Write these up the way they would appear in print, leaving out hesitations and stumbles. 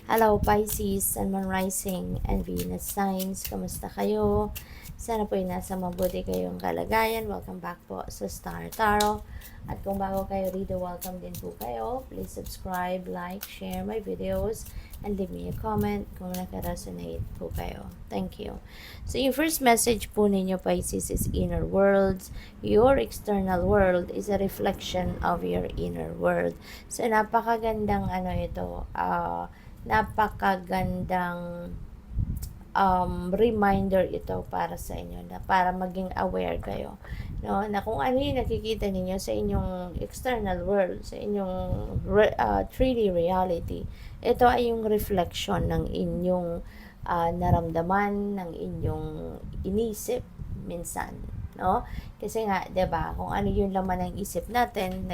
Hello Pisces, Sun, Moon Rising, and Venus signs. Kamusta kayo? Sana po ay nasa mabuti kayong kalagayan. Welcome back po sa Star Tarot. At kung bago kayo rito, welcome din po kayo. Please subscribe, like, share my videos, and leave me a comment kung naka-resonate po kayo. Thank you. So yung first message po ninyo Pisces is inner worlds. Your external world is a reflection of your inner world. So napakagandang napakagandang reminder ito para sa inyo na para maging aware kayo, no, na kung ano yung nakikita ninyo sa inyong external world, sa inyong 3D reality, ito ay yung reflection ng inyong naramdaman, ng inyong inisip minsan, no? Kasi nga, 'di ba, kung ano yung laman ng isip natin,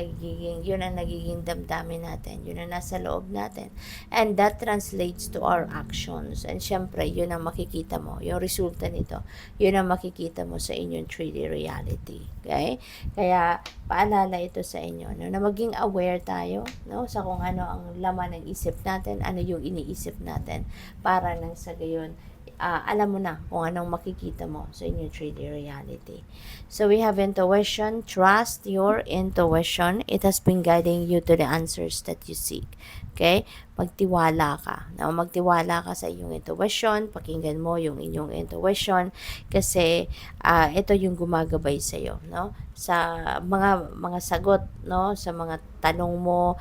yun ang nagiging damdamin natin, yun ang nasa loob natin. And that translates to our actions. And syempre, yun ang makikita mo, yung resulta nito, yun ang makikita mo sa inyong 3D reality. Okay? Kaya, paalala ito sa inyo, no, na maging aware tayo, no, sa kung ano ang laman ng isip natin, ano yung iniisip natin, para nang sa gayon, alam mo na kung anong makikita mo sa inyong 3D reality. So we have intuition. Trust your intuition. It has been guiding you to the answers that you seek. Okay? Magtiwala ka. No? Magtiwala ka sa iyong intuition. Pakinggan mo yung inyong intuition kasi ito yung gumagabay sa iyo, no? Sa mga sagot, no, sa mga tanong mo,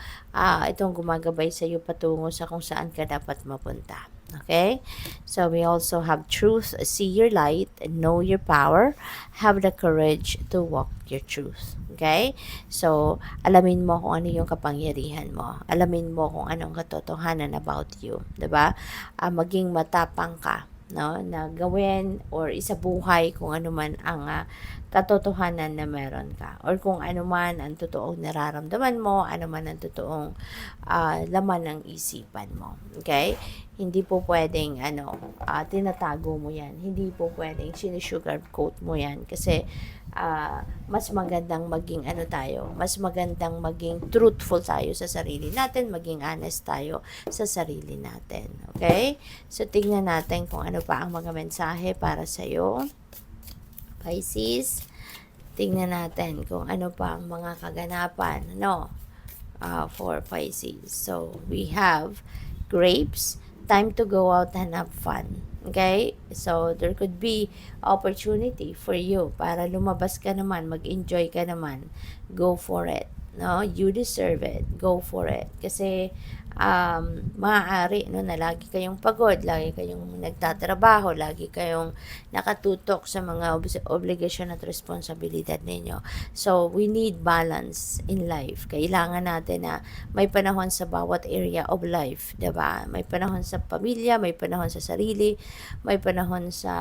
itong gumagabay sa iyo patungo sa kung saan ka dapat mapunta. Okay? So we also have truth, see your light, know your power, have the courage to walk your truth. Okay? So, alamin mo kung ano yung kapangyarihan mo. Alamin mo kung anong katotohanan about you. 'Di ba? Maging matapang ka, no, na gawin or isabuhay kung ano man ang katotohanan na meron ka, or kung ano man ang totoong nararamdaman mo, ano man ang totoong laman ng isipan mo. Okay? Hindi po pwedeng tinatago mo yan. Hindi po pwedeng sinisugarcoat mo yan kasi mas magandang maging mas magandang maging truthful tayo sa sarili natin, maging honest tayo sa sarili natin. Okay? So, tingnan natin kung ano pa ang mga mensahe para sa iyo, Pisces. Tingnan natin kung ano pa ang mga kaganapan, no, for Pisces. So, we have grapes, time to go out and have fun. Okay? So, there could be opportunity for you para lumabas ka naman, mag-enjoy ka naman. Go for it. No? You deserve it. Go for it. Kasi, maaari, no, na lagi kayong pagod, lagi kayong nagtatrabaho, lagi kayong nakatutok sa mga obligasyon at responsibilidad ninyo. So, we need balance in life. Kailangan natin na may panahon sa bawat area of life, 'di ba? May panahon sa pamilya, may panahon sa sarili, may panahon sa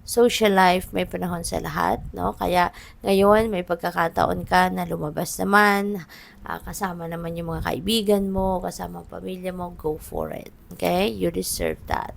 social life, may panahon sa lahat, no? Kaya ngayon may pagkakataon ka na lumabas naman, kasama naman yung mga kaibigan mo, kasama ang pamilya mo, go for it. Okay? You deserve that.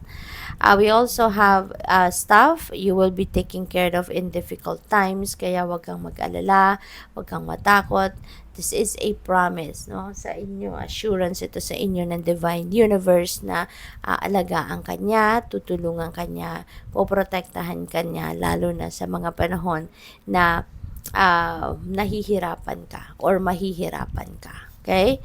We also have stuff you will be taken care of in difficult times, kaya wag kang mag-alala, wag kang matakot. This is a promise, no, sa inyo, assurance ito sa inyo ng divine universe na aalagaan kanya, tutulungan kanya, poprotektahan kanya, lalo na sa mga panahon na nahihirapan ka or mahihirapan ka. Okay?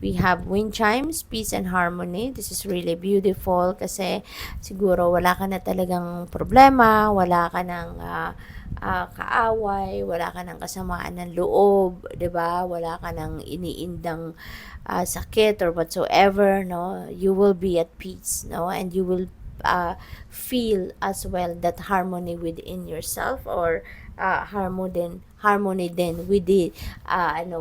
We have wind chimes, peace and harmony. This is really beautiful kasi siguro wala ka na talagang problema, wala ka ng kaaway, wala ka ng kasamaan ng loob, 'di ba? Wala ka ng iniindang sakit or whatsoever, no? You will be at peace, no? And you will feel as well that harmony within yourself, or harmony din with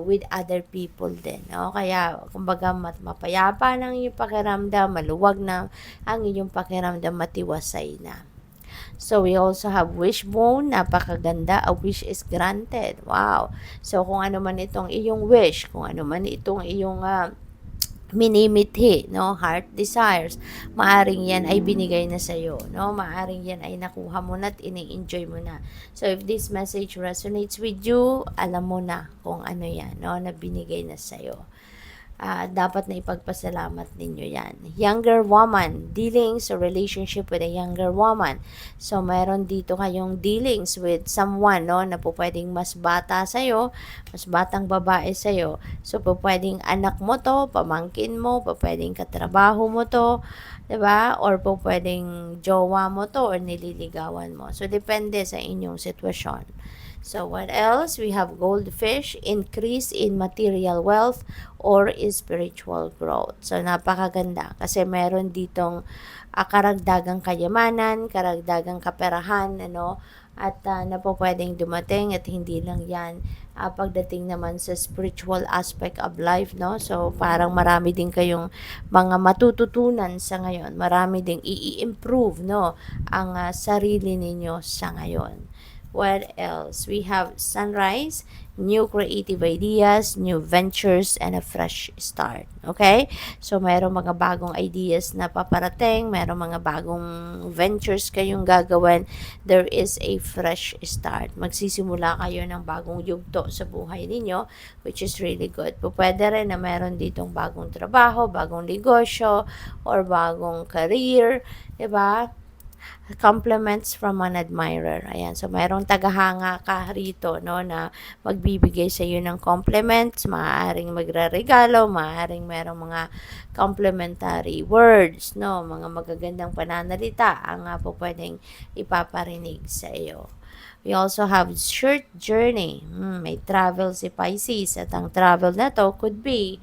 with other people din, no? Kaya kumbaga mapayapa ng iyong pakiramdam, maluwag na ang iyong pakiramdam, matiwasay na. So, we also have wishbone. Napakaganda. A wish is granted. Wow. So, kung ano man itong iyong wish, kung ano man itong iyong minimithi, no, heart desires, maaring yan ay binigay na sa iyo, no, maaring yan ay nakuha mo na at ini-enjoy mo na. So, if this message resonates with you, alam mo na kung ano yan, no, na binigay na sa iyo. dapat na ipagpasalamat ninyo yan. Younger woman, dealings or relationship with a younger woman. So, meron dito kayong dealings with someone, no, na po pwedeng mas bata sa'yo, mas batang babae sa'yo. So, po pwedeng anak mo to, pamangkin mo, po pwedeng katrabaho mo to, 'di ba? Or po pwedeng jowa mo to or nililigawan mo. So, depende sa inyong sitwasyon. So, what else? We have goldfish, increase in material wealth or spiritual growth. So, napakaganda kasi meron ditong karagdagang kayamanan, karagdagang kaperahan, ano, at na po pwedeng dumating at hindi lang yan pagdating naman sa spiritual aspect of life, no? So, parang marami din kayong mga matututunan sa ngayon. Marami ding i-improve, no, ang sarili ninyo sa ngayon. What else? We have sunrise, new creative ideas, new ventures, and a fresh start. Okay? So, mayroong mga bagong ideas na paparating, mayroong mga bagong ventures kayong gagawin. There is a fresh start. Magsisimula kayo ng bagong yugto sa buhay ninyo, which is really good. Pwede rin na meron ditong bagong trabaho, bagong negosyo, or bagong career. Diba? Compliments from an admirer. Ayan. So, mayroong tagahanga ka rito, no, na magbibigay sa iyo ng compliments, maaaring magre-regalo, maaaring merong mga complimentary words, no, mga magagandang pananalita ang po pwedeng ipaparinig sa iyo. We also have short journey. May travel si Pisces at ang travel na to could be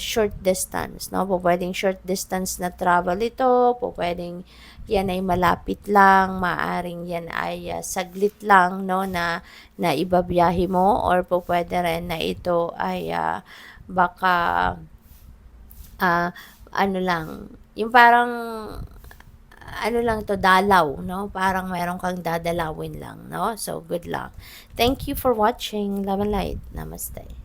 short distance, no? Po pwedeng short distance na travel ito, po pwedeng yan ay malapit lang, maaring yan ay saglit lang, no, na ibabiyahe mo, or po pwede rin na ito ay baka ano lang, yung parang ano lang to, dalaw, no? Parang meron kang dadalawin lang, no? So, good luck. Thank you for watching. Love and light. Namaste.